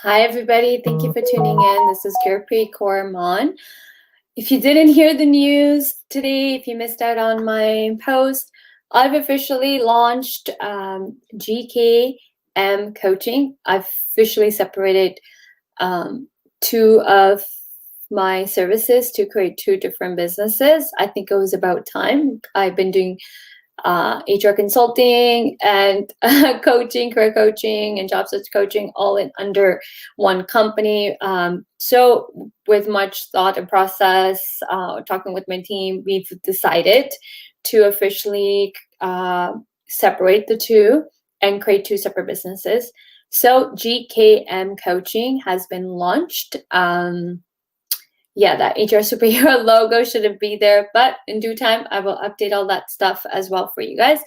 Hi, everybody. Thank you for tuning in. This is Gurpreet Kaur Maan. If you didn't hear the news today, if you missed out on my post, I've officially launched GKM Coaching. I've officially separated two of my services to create two different businesses. I think it was about time. I've been doing HR consulting and coaching, career coaching, and job search coaching all in under one company. So with much thought and process, talking with my team, we've decided to officially separate the two and create two separate businesses. So GKM Coaching has been launched. That HR superhero logo shouldn't be there, but in due time, I will update all that stuff as well for you guys.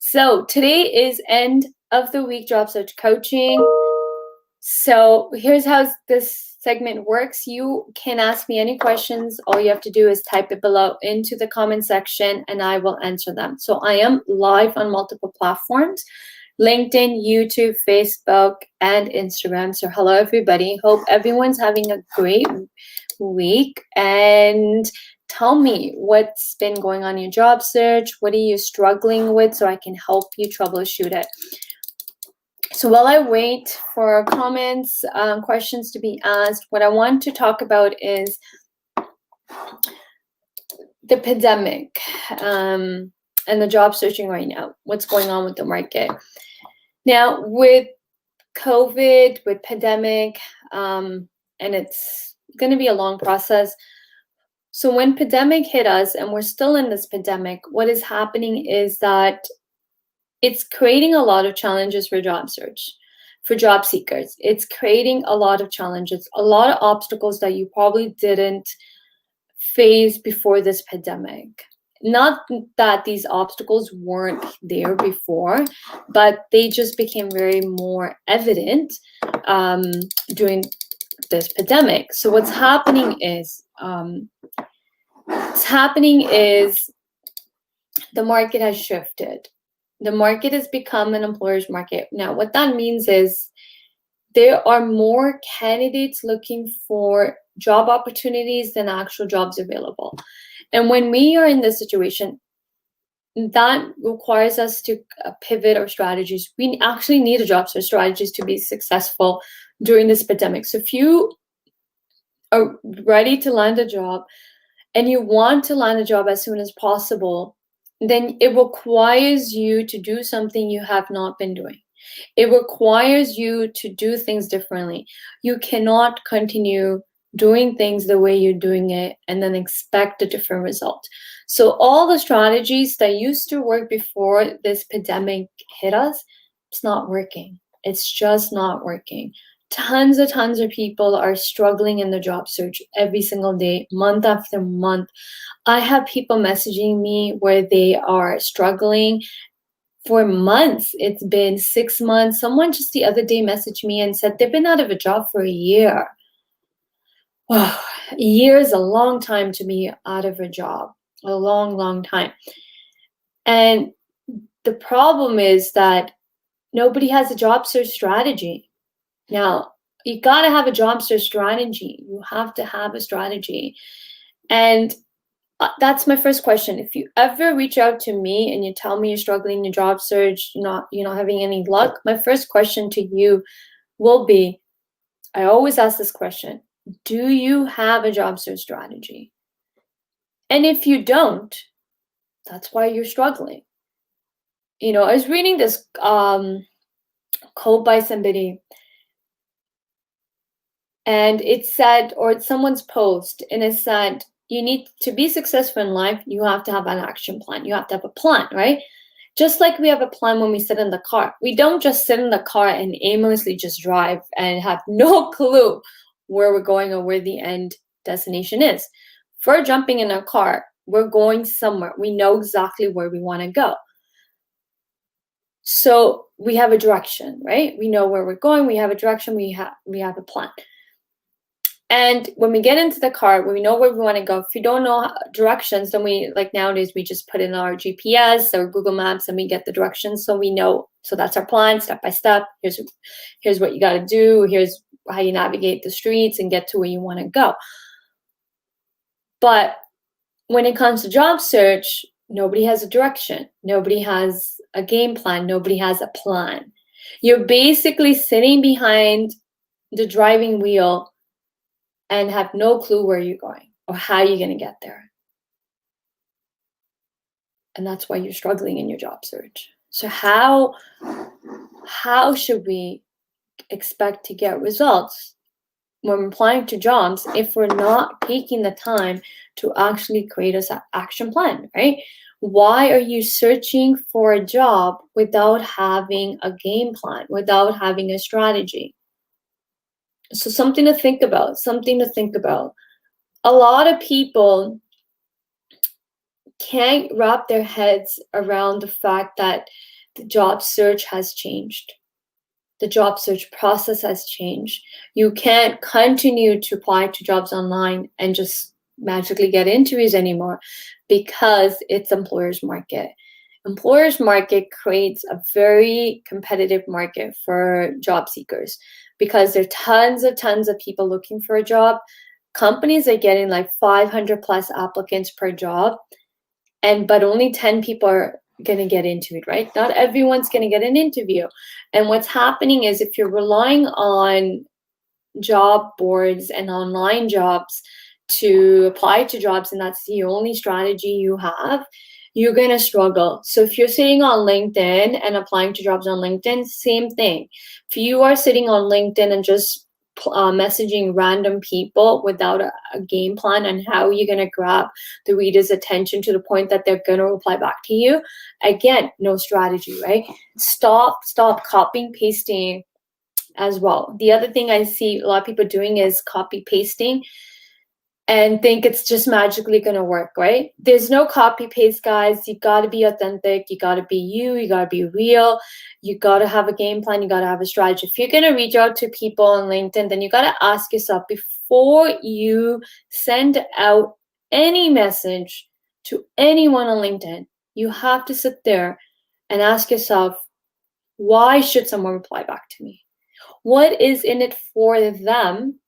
So today is end of the week job search coaching. So here's how this segment works. You can ask me any questions. All you have to do is type it below into the comment section and I will answer them. So I am live on multiple platforms: LinkedIn, YouTube, Facebook, and Instagram. So hello, everybody. Hope everyone's having a great week. And tell me what's been going on in your job search. What are you struggling with so I can help you troubleshoot it? So while I wait for comments, questions to be asked, what I want to talk about is the pandemic and the job searching right now. What's going on with the market? Now, with COVID, with pandemic, and it's going to be a long process. So when pandemic hit us, and we're still in this pandemic, what is happening is that it's creating a lot of challenges for job search, for job seekers. It's creating a lot of challenges, a lot of obstacles that you probably didn't face before this pandemic. Not that these obstacles weren't there before, but they just became very more evident during this pandemic. So what's happening is the market has shifted. The market has become an employer's market. Now, what that means is there are more candidates looking for job opportunities than actual jobs available. And when we are in this situation, that requires us to pivot our strategies. We actually need a job search strategies to be successful during this pandemic. So if you are ready to land a job and you want to land a job as soon as possible, then it requires you to do something you have not been doing. It requires you to do things differently. You cannot continue doing things the way you're doing it and then expect a different result. So all the strategies that used to work before this pandemic hit us, it's not working. It's just not working. Tons of people are struggling in the job search every single day, month after month. I have people messaging me where they are struggling for months. It's been 6 months. Someone just the other day messaged me and said they've been out of a job for a year. Wow, a year is a long time to be out of a job, a long time. And the problem is that nobody has a job search strategy. Now, you got to have a job search strategy. You have to have a strategy. And that's my first question. If you ever reach out to me and you tell me you're struggling in your job search, you're not having any luck, my first question to you will be, I always ask this question, do you have a job search strategy? And if you don't, that's why you're struggling. I was reading this quote by somebody, and it said, or it's someone's post, and it said, you need to be successful in life, you have to have an action plan. You have to have a plan, right? Just like we have a plan when we sit in the car. We don't just sit in the car and aimlessly just drive and have no clue where we're going or where the end destination is. If we're jumping in a car, we're going somewhere. We know exactly where we want to go. So we have a direction, right? We know where we're going. We have a direction. We have a plan. And when we get into the car, when we know where we want to go, if we don't know directions, then nowadays, we just put in our GPS or Google Maps and we get the directions. So we know, so that's our plan, step by step. Here's what you got to do. Here's how you navigate the streets and get to where you want to go. But when it comes to job search, nobody has a direction. Nobody has a game plan. Nobody has a plan. You're basically sitting behind the driving wheel and have no clue where you're going or how you're going to get there. And that's why you're struggling in your job search. So how should we expect to get results when applying to jobs if we're not taking the time to actually create an action plan, right? Why are you searching for a job without having a game plan, without having a strategy? So something to think about, A lot of people can't wrap their heads around the fact that the job search has changed. The job search process has changed. You can't continue to apply to jobs online and just magically get interviews anymore because it's employer's market. Employer's market creates a very competitive market for job seekers because there are tons of people looking for a job. Companies are getting like 500 plus applicants per job, but only 10 people are going to get into it, right? Not everyone's going to get an interview. And what's happening is if you're relying on job boards and online jobs to apply to jobs, and that's the only strategy you have, you're going to struggle. So if you're sitting on LinkedIn and applying to jobs on LinkedIn, same thing. If you are sitting on LinkedIn and just messaging random people without a game plan on how you're going to grab the reader's attention to the point that they're going to reply back to you, again, no strategy, right? Stop copying, pasting as well. The other thing I see a lot of people doing is copy pasting and think it's just magically going to work, right? There's no copy paste, guys. You got to be authentic. You got to be you. You got to be real. You got to have a game plan. You got to have a strategy. If you're going to reach out to people on LinkedIn, then you got to ask yourself before you send out any message to anyone on LinkedIn, you have to sit there and ask yourself, why should someone reply back to me? What is in it for them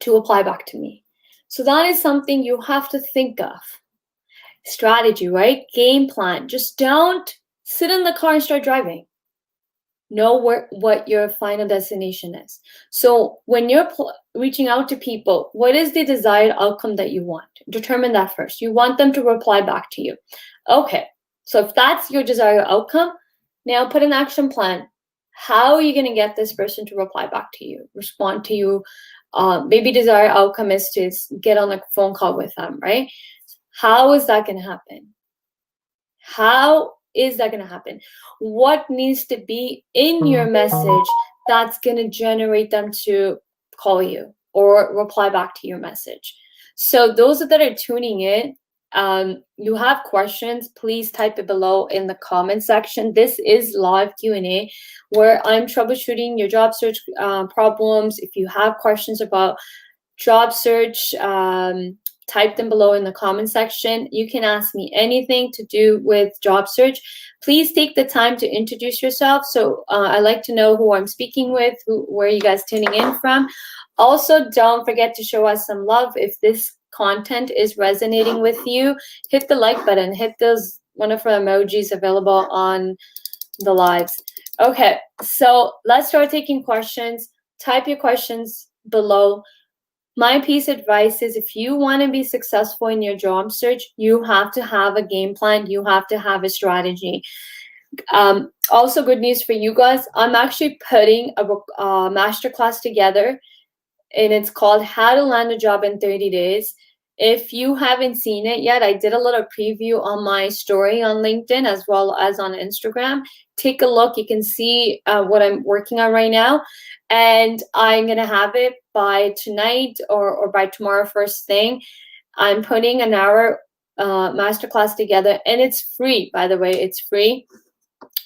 to apply back to me? So that is something you have to think of. Strategy, right? Game plan. Just don't sit in the car and start driving. Know what your final destination is. So when you're reaching out to people, what is the desired outcome that you want? Determine that first. You want them to reply back to you. Okay, so if that's your desired outcome, now put an action plan. How are you going to get this person to reply back to you, respond to you? Maybe desired outcome is to get on a phone call with them, right? How is that going to happen? How is that going to happen? What needs to be in your message that's going to generate them to call you or reply back to your message? So those that are tuning in, you have questions, please type it below in the comment section. This is live Q&A where I'm troubleshooting your job search problems. If you have questions about job search, type them below in the comment section. You can ask me anything to do with job search. Please take the time to introduce yourself. So I like to know who I'm speaking with, where you guys tuning in from. Also, don't forget to show us some love. If this content is resonating with you, hit the like button, hit those wonderful emojis available on the lives. Okay, so let's start taking questions. Type your questions below. My piece of advice is if you want to be successful in your job search, you have to have a game plan. You have to have a strategy. Also, good news for you guys. I'm actually putting a masterclass together, and it's called How to Land a Job in 30 Days. If you haven't seen it yet, I did a little preview on my story on LinkedIn as well as on Instagram. Take a look. You can see what I'm working on right now. And I'm going to have it by tonight or by tomorrow first thing. I'm putting an hour masterclass together, and it's free, by the way. It's free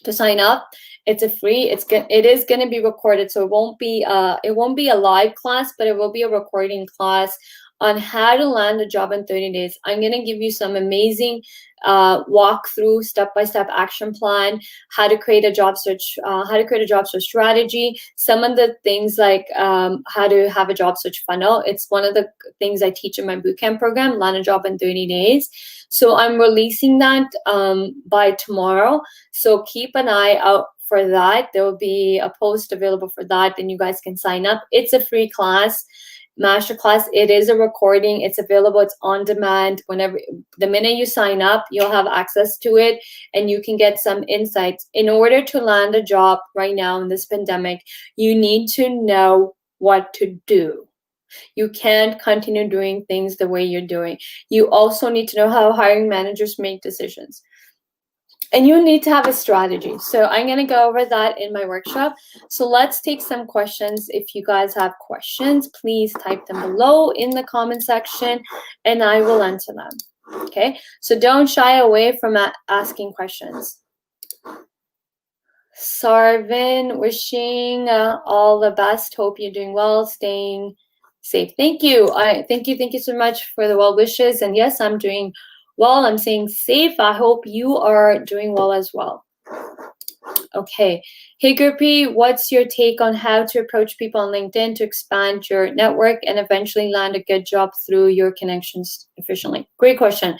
to sign up. It is going to be recorded, so it won't be a live class, but it will be a recording class on how to land a job in 30 days. I'm going to give you some amazing walkthrough, step-by-step action plan, how to create a job search strategy, some of the things like how to have a job search funnel. It's one of the things I teach in my bootcamp program, land a job in 30 days. So I'm releasing that by tomorrow. So keep an eye out for that. There will be a post available for that, and you guys can sign up. It's a free class, masterclass. It is a recording. It's available. It's on demand. Whenever, the minute you sign up, you'll have access to it, and you can get some insights. In order to land a job right now in this pandemic, you need to know what to do. You can't continue doing things the way you're doing. You also need to know how hiring managers make decisions. And you need to have a strategy. So I'm going to go over that in my workshop. So let's take some questions. If you guys have questions, please type them below in the comment section and I will answer them. Okay, so don't shy away from asking questions. Sarvin, wishing all the best. Hope you're doing well, staying safe. Thank you. Thank you so much for the well wishes. And yes, I'm doing well. I'm staying safe. I hope you are doing well as well. Okay. Hey, Gurpreet, what's your take on how to approach people on LinkedIn to expand your network and eventually land a good job through your connections efficiently? Great question.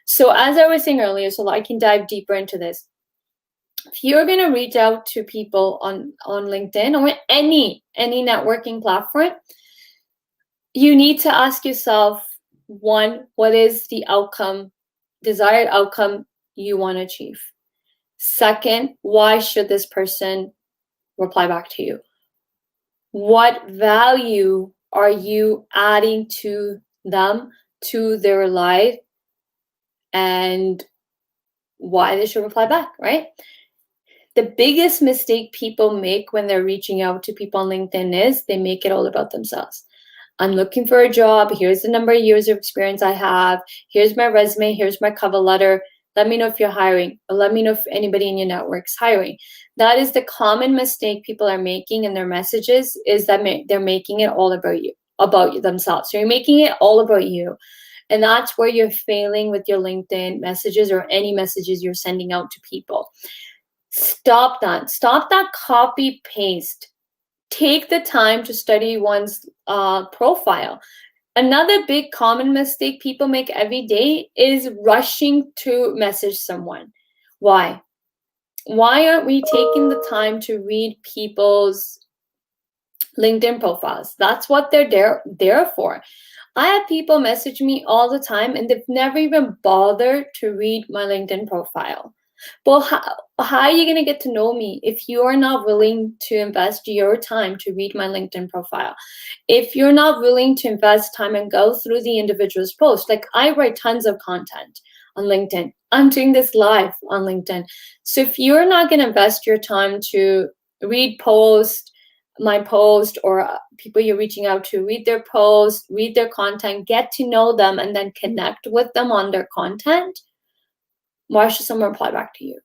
So as I was saying earlier, so I can dive deeper into this. If you're going to reach out to people on LinkedIn or any networking platform, you need to ask yourself, one, what is the desired outcome you want to achieve? Second, why should this person reply back to you? What value are you adding to them, to their life, and why they should reply back, right? The biggest mistake people make when they're reaching out to people on LinkedIn is they make it all about themselves. I'm looking for a job. Here's the number of years of experience I have. Here's my resume. Here's my cover letter. Let me know if you're hiring, or let me know if anybody in your network's hiring. That is the common mistake people are making in their messages, is that they're making it all about themselves. So you're making it all about you. And that's where you're failing with your LinkedIn messages or any messages you're sending out to people. Stop that. Stop that copy paste. Take the time to study one's profile. Another big common mistake people make every day is rushing to message someone. Why? Why aren't we taking the time to read people's LinkedIn profiles? That's what they're there for. I have people message me all the time and they've never even bothered to read my LinkedIn profile. Well, how are you going to get to know me if you are not willing to invest your time to read my LinkedIn profile? If you're not willing to invest time and go through the individual's post, like I write tons of content on LinkedIn. I'm doing this live on LinkedIn. So if you're not going to invest your time to read my post, or people you're reaching out to, read their post, read their content, get to know them, and then connect with them on their content, why should someone reply back to you?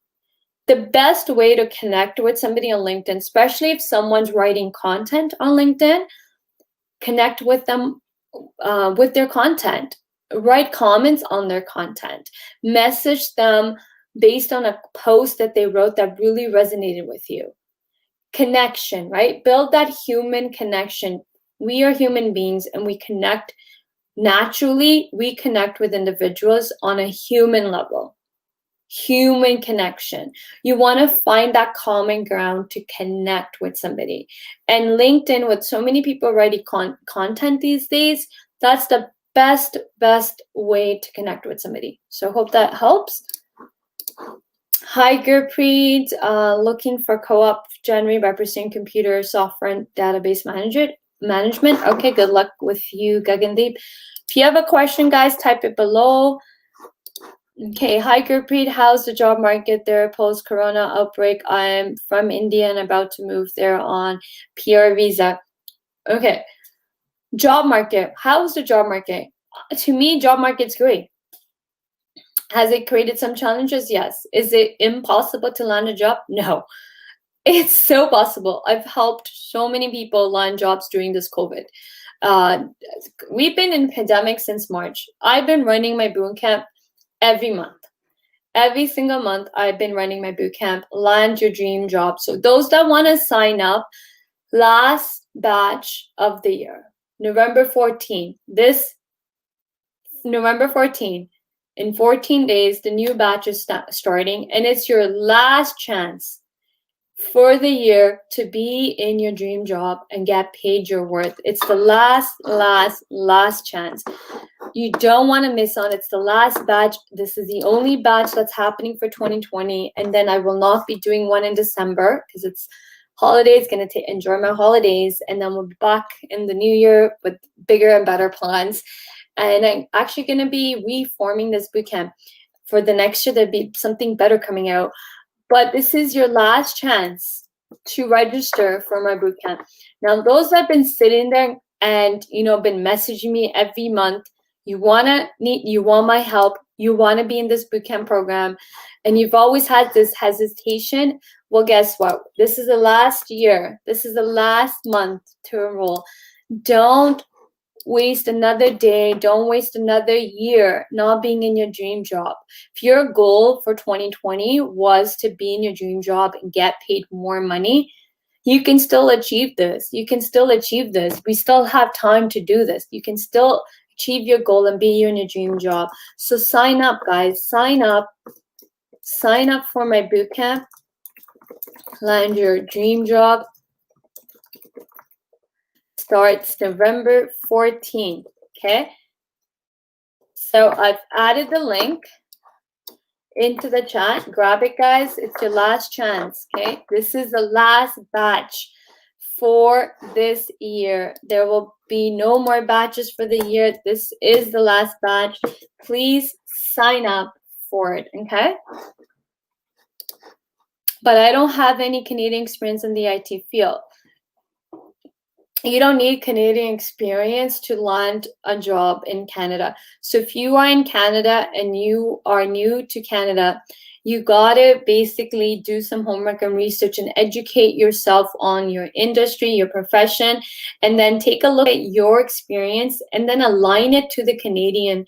The best way to connect with somebody on LinkedIn, especially if someone's writing content on LinkedIn, connect with them with their content. Write comments on their content. Message them based on a post that they wrote that really resonated with you. Connection, right? Build that human connection. We are human beings and we connect naturally. We connect with individuals on a human level. Human connection. You want to find that common ground to connect with somebody. And LinkedIn, with so many people writing content these days, that's the best way to connect with somebody. So hope that helps. Hi, Gurpreet. Looking for co-op January by pursuing computer software and database management. Okay, good luck with you, Gagandeep. If you have a question, guys, type it below. Okay, hi Gurpreet, how's the job market there post-corona outbreak? I'm from India and about to move there on PR visa. Okay, job market, how's the job market? To me, job market's great. Has it created some challenges? Yes. Is it impossible to land a job? No. It's so possible. I've helped so many people land jobs during this COVID. We've been in pandemic since March. I've been running my boot camp every month. Every single month, I've been running my boot camp, Land Your Dream Job. So those that want to sign up, last batch of the year, November 14th. This November 14th, in 14 days, the new batch is starting, and it's your last chance for the year to be in your dream job and get paid your worth. It's the last chance. You don't want to miss on. It's the last batch. This is the only batch that's happening for 2020, and then I will not be doing one in December because it's holidays. Going to enjoy my holidays, and then we'll be back in the new year with bigger and better plans. And I'm actually going to be reforming this bootcamp for the next year. There'll be something better coming out. But this is your last chance to register for my bootcamp. Now, those that have been sitting there and been messaging me every month, you want my help, you want to be in this bootcamp program, and you've always had this hesitation. Well, guess what? This is the last year. This is the last month to enroll. Don't waste another day. Don't waste another year not being in your dream job. If your goal for 2020 was to be in your dream job and get paid more money, you can still achieve this. You can still achieve this. We still have time to do this. You can still achieve your goal and be in your dream job. So sign up, guys. Sign up. Sign up for my bootcamp. Land Your Dream Job. Starts November 14th, okay? So I've added the link into the chat. Grab it, guys. It's your last chance, okay? This is the last batch for this year. There will be no more batches for the year. This is the last batch. Please sign up for it, okay? But I don't have any Canadian experience in the IT field. You don't need Canadian experience to land a job in Canada. So if you are in Canada and you are new to Canada, you gotta basically do some homework and research and educate yourself on your industry, your profession, and then take a look at your experience and then align it to the Canadian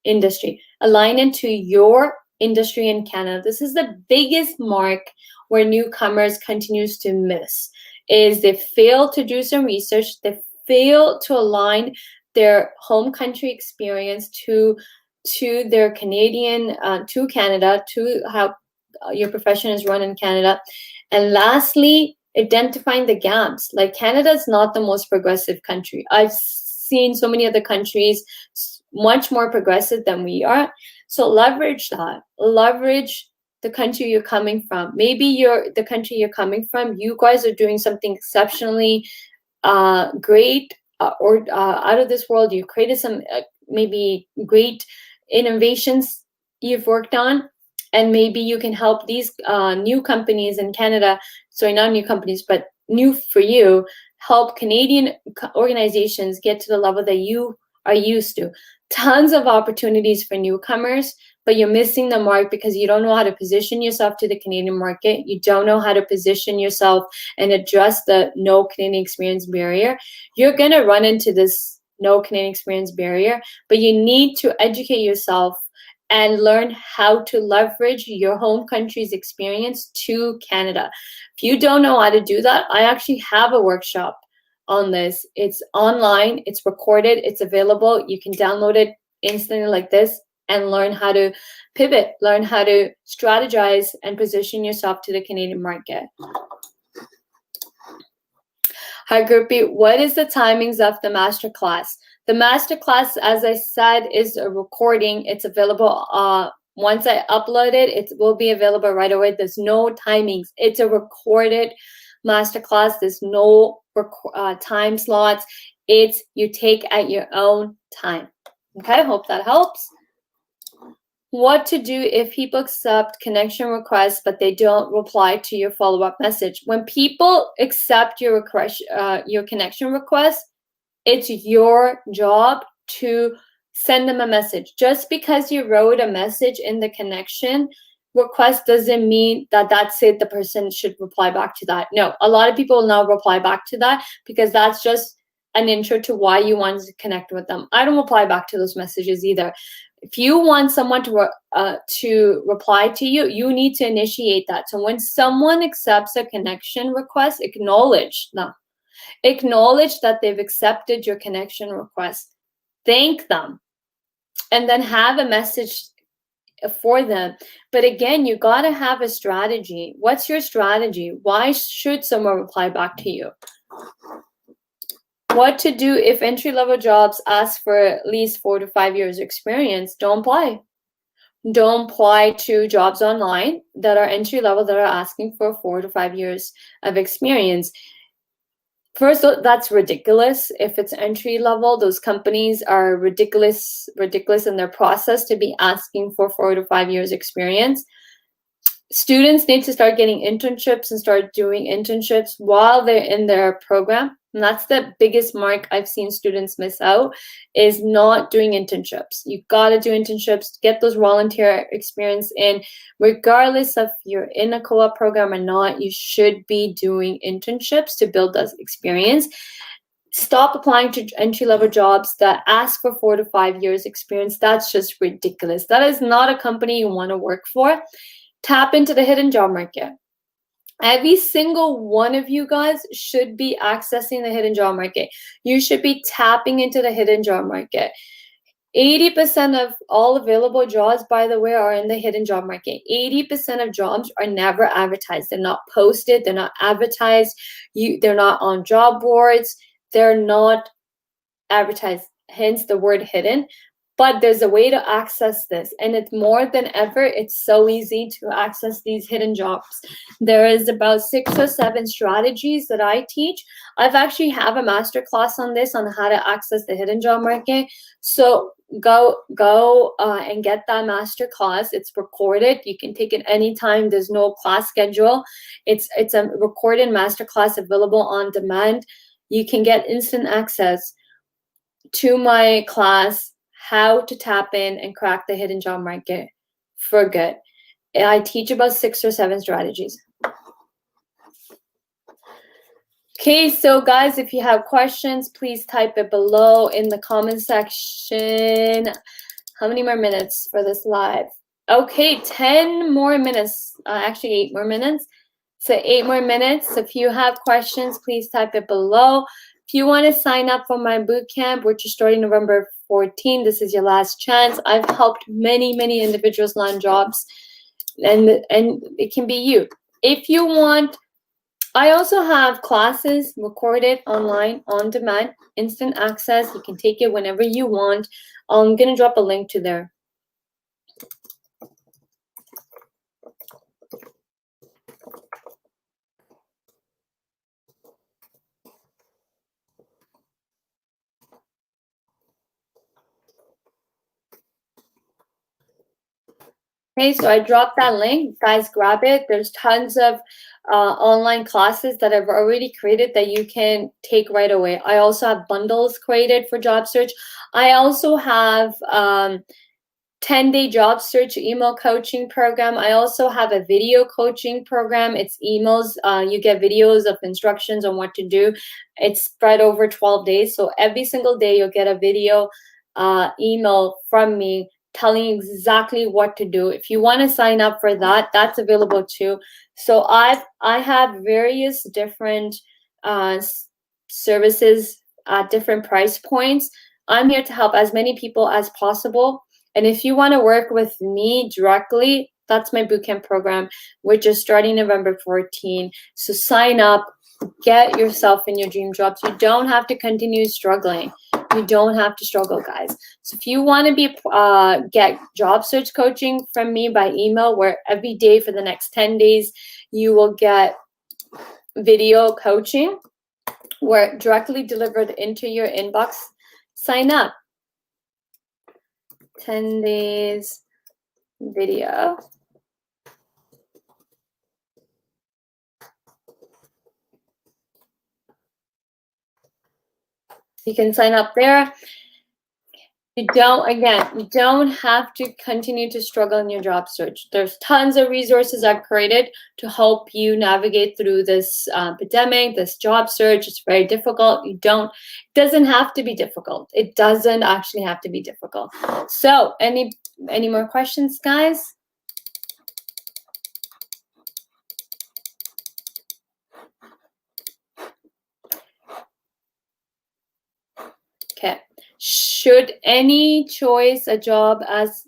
industry. Align it to your industry in Canada. This is the biggest mark where newcomers continues to miss. Is they fail to do some research, they fail to align their home country experience to their Canadian, to Canada, to how your profession is run in Canada. And lastly, identifying the gaps. Like, Canada is not the most progressive country. I've seen so many other countries much more progressive than we are. So leverage that. Leverage the country you're coming from. Maybe the country you're coming from, you guys are doing something exceptionally great or out of this world. You created some maybe great innovations you've worked on, and maybe you can help these new companies in Canada, sorry, not new companies, but new for you, help Canadian organizations get to the level that you are used to. Tons of opportunities for newcomers, but you're missing the mark because you don't know how to position yourself to the Canadian market. You don't know how to position yourself and address the no Canadian experience barrier. You're going to run into this no Canadian experience barrier, but you need to educate yourself and learn how to leverage your home country's experience to Canada. If you don't know how to do that, I actually have a workshop on this. It's online, it's recorded, it's available. You can download it instantly like this and learn how to pivot, learn how to strategize and position yourself to the Canadian market. Hi, groupie. What is the timings of the masterclass? The masterclass, as I said, is a recording. It's available. Once I upload it, it will be available right away. There's no timings. It's a recorded masterclass. There's no time slots. It's you take at your own time. Okay, hope that helps. What to do if people accept connection requests, but they don't reply to your follow-up message. When people accept your request, your connection request, it's your job to send them a message. Just because you wrote a message in the connection request doesn't mean that that's it. The person should reply back to that. No, a lot of people will not reply back to that because that's just an intro to why you wanted to connect with them. I don't reply back to those messages either. If you want someone to reply to you, you need to initiate that. So when someone accepts a connection request, acknowledge them. Acknowledge that they've accepted your connection request. Thank them. And then have a message for them. But again, you got to have a strategy. What's your strategy? Why should someone reply back to you? What to do if entry-level jobs ask for at least 4 to 5 years experience? Don't apply. Don't apply to jobs online that are entry-level that are asking for 4 to 5 years of experience. First, that's ridiculous. If it's entry level, those companies are ridiculous in their process to be asking for 4 to 5 years experience. Students need to start getting internships and start doing internships while they're in their program. And that's the biggest mark I've seen students miss out, is not doing internships. You got to do internships, get those volunteer experience in. Regardless of if you're in a co-op program or not, you should be doing internships to build that experience. Stop applying to entry-level jobs that ask for 4 to 5 years experience. That's just ridiculous. That is not a company you want to work for. Tap into the hidden job market. Every single one of you guys should be accessing the hidden job market. You should be tapping into the hidden job market. 80% of all available jobs, by the way, are in the hidden job market. 80% of jobs are never advertised. They're not posted. They're not advertised. They're not on job boards. They're not advertised, hence the word hidden. But there's a way to access this, and it's more than ever, it's so easy to access these hidden jobs. There is about 6 or 7 strategies that I teach. I've actually have a masterclass on this, on how to access the hidden job market. So go and get that masterclass. It's recorded. You can take it anytime. There's no class schedule. It's a recorded masterclass available on demand. You can get instant access to my class, how to tap in and crack the hidden job market for good. And I teach about 6 or 7 strategies. Okay, so guys, if you have questions, please type it below in the comment section. How many more minutes for this live? Okay, 10 more minutes, actually 8 more minutes. So 8 more minutes. If you have questions, please type it below. If you want to sign up for my bootcamp, which is starting November 14, this is your last chance. I've helped many individuals land jobs, and it can be you. If you want, I also have classes recorded online, on demand, instant access. You can take it whenever you want. I'm going to drop a link to there. Okay, so I dropped that link. Guys, grab it. There's tons of online classes that I've already created that you can take right away. I also have bundles created for job search. I also have 10-day job search email coaching program. I also have a video coaching program. It's emails. You get videos of instructions on what to do. It's spread over 12 days. So every single day you'll get a video email from me telling you exactly what to do. If you want to sign up for that, that's available too. So I have various different services at different price points. I'm here to help as many people as possible. And if you want to work with me directly, that's my bootcamp program, which is starting November 14. So sign up, get yourself in your dream jobs. You don't have to continue struggling. You don't have to struggle, guys. So if you want to get job search coaching from me by email, where every day for the next 10 days, you will get video coaching, where directly delivered into your inbox, sign up. 10 days video. You can sign up there. You don't have to continue to struggle in your job search. There's tons of resources I've created to help you navigate through this pandemic, this job search. It's very difficult. It doesn't have to be difficult. It doesn't actually have to be difficult. So any more questions, guys? Okay. Should any choice a job as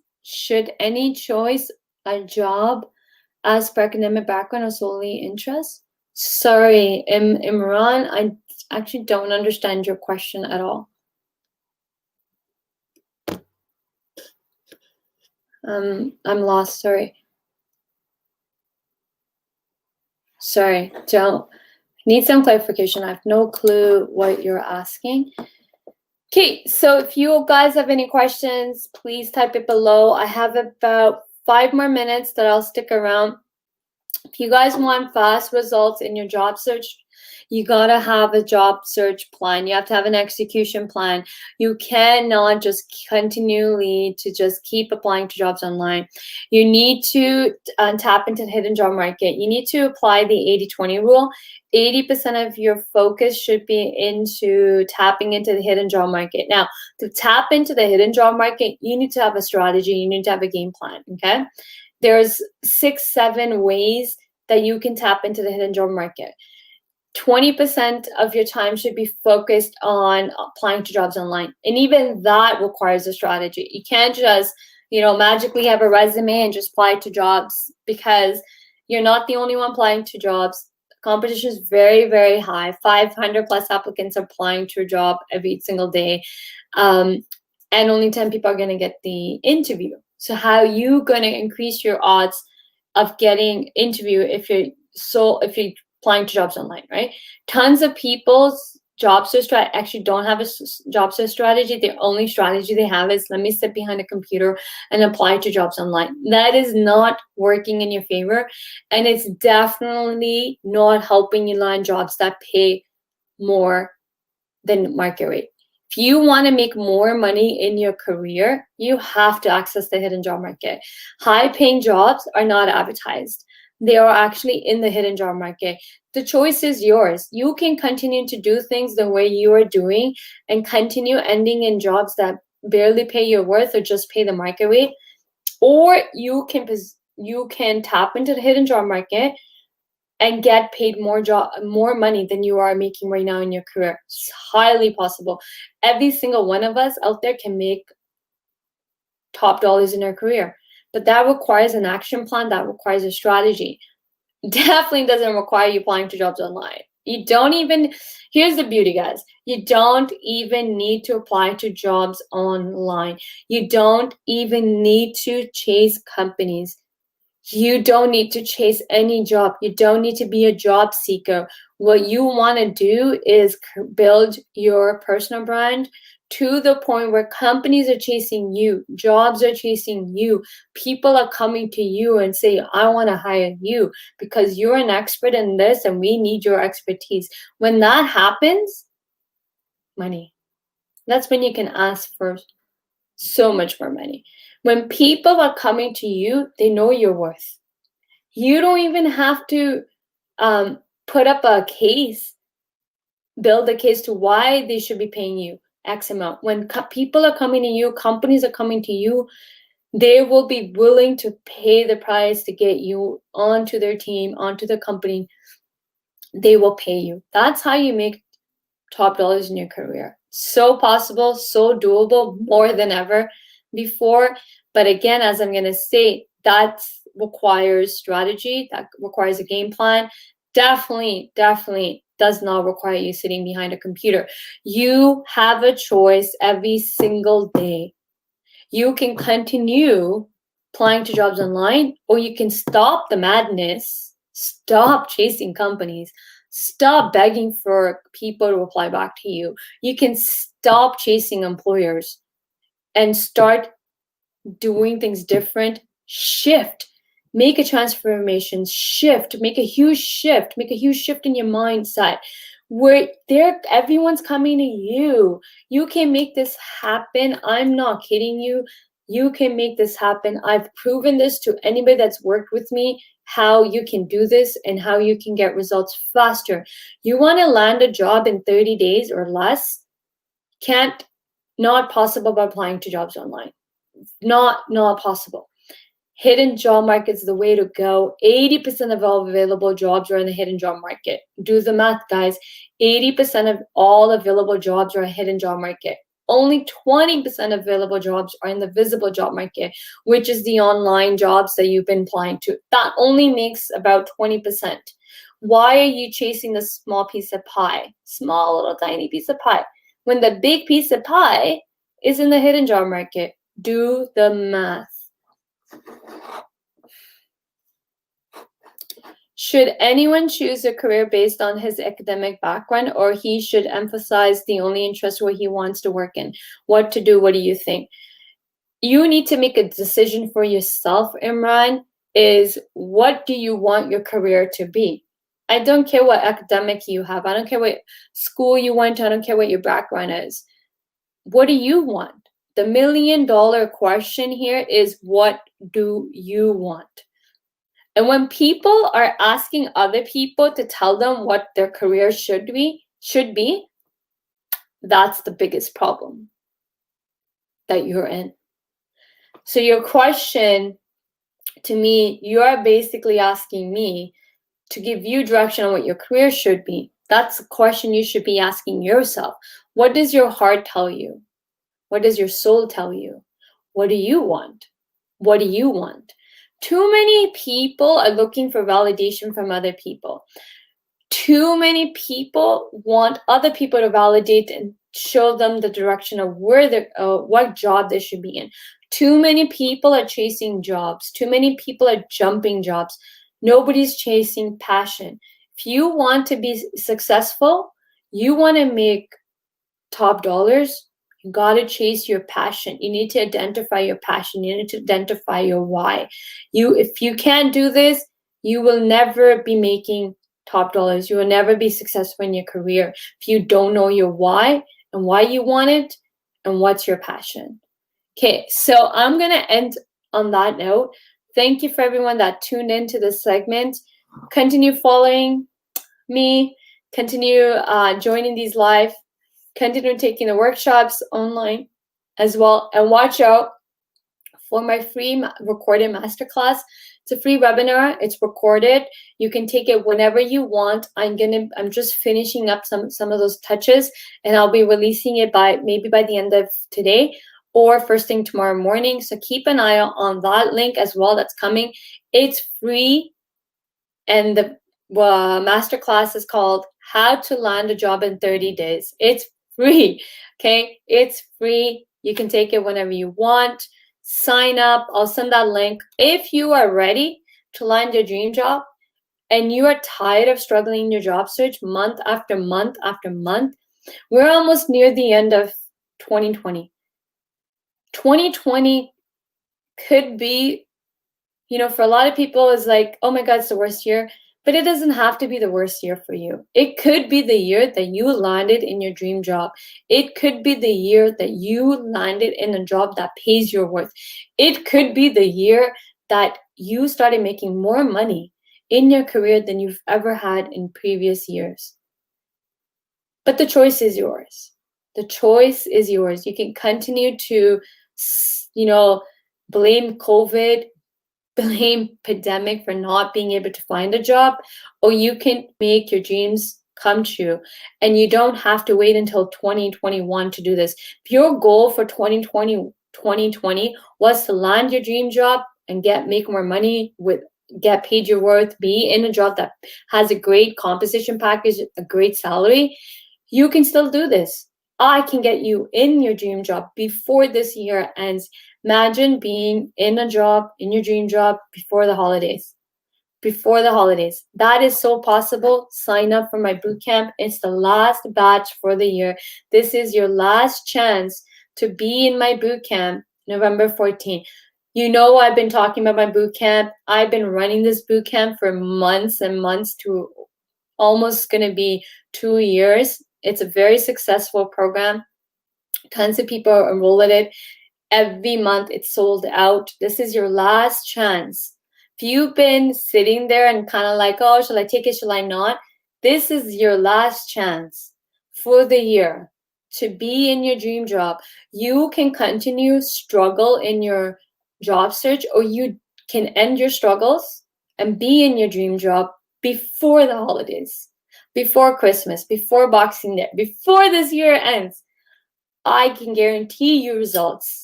per academic background or solely interest? Sorry, Imran, I actually don't understand your question at all. I'm lost, sorry. Don't need some clarification. I have no clue what you're asking. Okay, so if you guys have any questions, please type it below. I have about 5 more minutes that I'll stick around. If you guys want fast results in your job search, you gotta have a job search plan. You have to have an execution plan. You cannot just continually to just keep applying to jobs online. You need to tap into the hidden job market. You need to apply the 80-20 rule. 80% of your focus should be into tapping into the hidden job market. Now, to tap into the hidden job market, you need to have a strategy. You need to have a game plan, okay? There's 6-7 ways that you can tap into the hidden job market. 20% of your time should be focused on applying to jobs online. And even that requires a strategy. You can't just, magically have a resume and just apply to jobs, because you're not the only one applying to jobs. Competition is very, very high. 500 plus applicants applying to a job every single day. And only 10 people are going to get the interview. So how are you going to increase your odds of getting interview if you're applying to jobs online, right? Tons of people's job search actually don't have a job search strategy. The only strategy they have is, let me sit behind a computer and apply to jobs online. That is not working in your favor, and it's definitely not helping you land jobs that pay more than market rate. If you want to make more money in your career, you have to access the hidden job market. High-paying jobs are not advertised. They are actually in the hidden job market. The choice is yours. You can continue to do things the way you are doing and continue ending in jobs that barely pay your worth or just pay the market rate, or you can tap into the hidden job market and get paid more money than you are making right now in your career. It's highly possible. Every single one of us out there can make top dollars in their career, but that requires an action plan. That requires a strategy. Definitely doesn't require you applying to jobs online. You don't even, here's the beauty, guys. You don't even need to apply to jobs online. You don't even need to chase companies. You don't need to chase any job. You don't need to be a job seeker. What you want to do is build your personal brand to the point where companies are chasing you, jobs are chasing you, people are coming to you and say, I want to hire you because you're an expert in this and we need your expertise. When that happens, money. That's when you can ask for so much more money. When people are coming to you, they know your worth. You don't even have to put up a case, build a case to why they should be paying you X amount. When people are coming to you, companies are coming to you, they will be willing to pay the price to get you onto their team, onto the company. They will pay you. That's how you make top dollars in your career. So possible, so doable, more than ever before. But again, as I'm going to say, that requires strategy, that requires a game plan. Definitely does not require you sitting behind a computer. You have a choice every single day. You can continue applying to jobs online, or you can stop the madness, stop chasing companies, stop begging for people to reply back to you. You can stop chasing employers and start doing things different. Shift, make a transformation, shift, make a huge shift in your mindset. where everyone's coming to you. You can make this happen. I'm not kidding you. You can make this happen. I've proven this to anybody that's worked with me, how you can do this and how you can get results faster. You want to land a job in 30 days or less? Not possible by applying to jobs online. Not possible. Hidden job market is the way to go. 80% of all available jobs are in the hidden job market. Do the math, guys. 80% of all available jobs are a hidden job market. Only 20% of available jobs are in the visible job market, which is the online jobs that you've been applying to. That only makes about 20%. Why are you chasing the small piece of pie? Small little tiny piece of pie. When the big piece of pie is in the hidden job market. Do the math. Should anyone choose a career based on his academic background, or he should emphasize the only interest where he wants to work in? What to do? What do you think? You need to make a decision for yourself, Imran, is what do you want your career to be? I don't care what academic you have. I don't care what school you went to. I don't care what your background is. What do you want? The $1 million question here is, what do you want? And when people are asking other people to tell them what their career should be, that's the biggest problem that you're in. So your question to me, you're basically asking me to give you direction on what your career should be. That's a question you should be asking yourself. What does your heart tell you? What does your soul tell you? What do you want? What do you want? Too many people are looking for validation from other people. Too many people want other people to validate and show them the direction of where what job they should be in. Too many people are chasing jobs. Too many people are jumping jobs. Nobody's chasing passion. If you want to be successful, you want to make top dollars, you got to chase your passion. You need to identify your passion. You need to identify your why. If you can't do this, you will never be making top dollars. You will never be successful in your career if you don't know your why and why you want it and what's your passion. Okay, so I'm going to end on that note. Thank you for everyone that tuned into this segment. Continue following me. Continue joining these live. Continue taking the workshops online as well. And watch out for my free recorded masterclass. It's a free webinar. It's recorded. You can take it whenever you want. I'm just finishing up some of those touches, and I'll be releasing it maybe by the end of today or first thing tomorrow morning. So keep an eye on that link as well. That's coming. It's free, and the masterclass is called How to Land a Job in 30 Days. It's free. Okay, it's free. You can take it whenever you want. Sign up. I'll send that link. If you are ready to land your dream job and you are tired of struggling in your job search month after month after month, we're almost near the end of 2020. 2020 could be, for a lot of people, is like, oh my God, it's the worst year. But it doesn't have to be the worst year for you. It could be the year that you landed in your dream job. It could be the year that you landed in a job that pays your worth. It could be the year that you started making more money in your career than you've ever had in previous years. But the choice is yours. The choice is yours. You can continue to, blame COVID, blame pandemic for not being able to find a job, or you can make your dreams come true. And you don't have to wait until 2021 to do this. If your goal for 2020 was to land your dream job and make more money, get paid your worth, be in a job that has a great compensation package, a great salary, you can still do this. I can get you in your dream job before this year ends. Imagine being in your dream job before the holidays. Before the holidays. That is so possible. Sign up for my bootcamp. It's the last batch for the year. This is your last chance to be in my bootcamp, November 14th. I've been talking about my bootcamp. I've been running this bootcamp for months and months to almost going to be 2 years. It's a very successful program. Tons of people enroll in it. Every month it's sold out. This is your last chance. If you've been sitting there and kind of like, oh, shall I take it, shall I not? This is your last chance for the year to be in your dream job. You can continue struggle in your job search, or you can end your struggles and be in your dream job before the holidays, before Christmas, before Boxing Day, before this year ends. I can guarantee you results.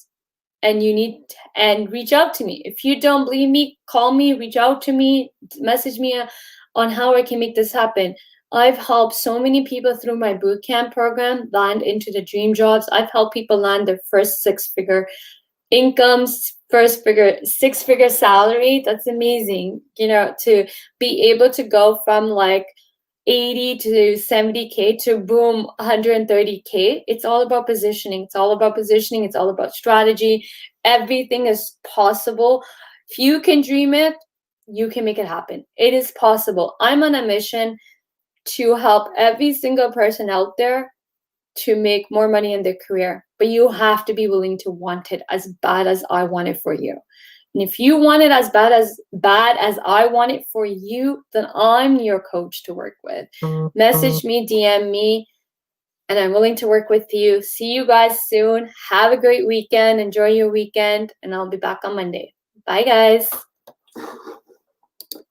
And you need and reach out to me. If you don't believe me, call me, reach out to me, message me on how I can make this happen. I've helped so many people through my bootcamp program land into the dream jobs. I've helped people land their first six-figure incomes, first six-figure salary. That's amazing, to be able to go from like 80 to 70K to boom 130K. It's all about positioning. It's all about positioning. It's all about strategy. Everything is possible. If you can dream it, you can make it happen. It is possible. I'm on a mission to help every single person out there to make more money in their career. But you have to be willing to want it as bad as I want it for you. And if you want it as bad as I want it for you, then I'm your coach to work with. Message me, DM me, and I'm willing to work with you. See you guys soon. Have a great weekend. Enjoy your weekend, and I'll be back on Monday. Bye, guys.